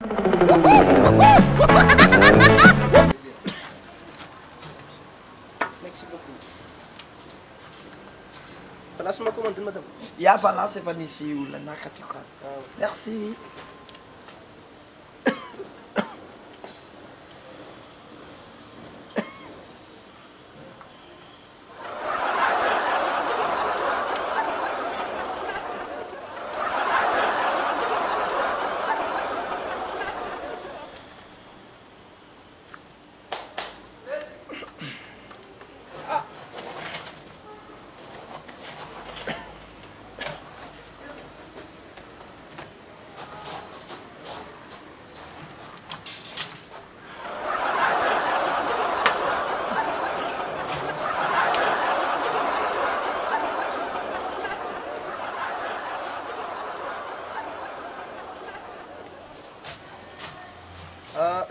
Merci beaucoup. Place ma commande, madame. Il y a pas là, c'est pas ici ou la nakatika. Merci.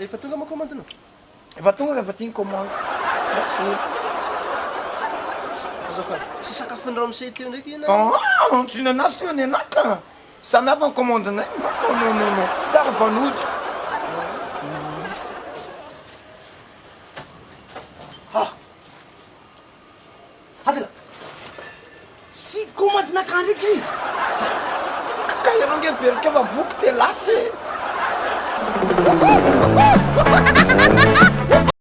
Efa tonga ma commande anao. Efa tonga efa tia commande. Merci. Azafady, tsy sakafon'ny ramose teo ndraiky ianao. Oh, tsy nanazy teo ny anaka. Samy hafa ny commande-nay. Non. Zara vanody. Adila, tsy commande-naka ndraiky. Ka ianao nge verika efa voky te lasy.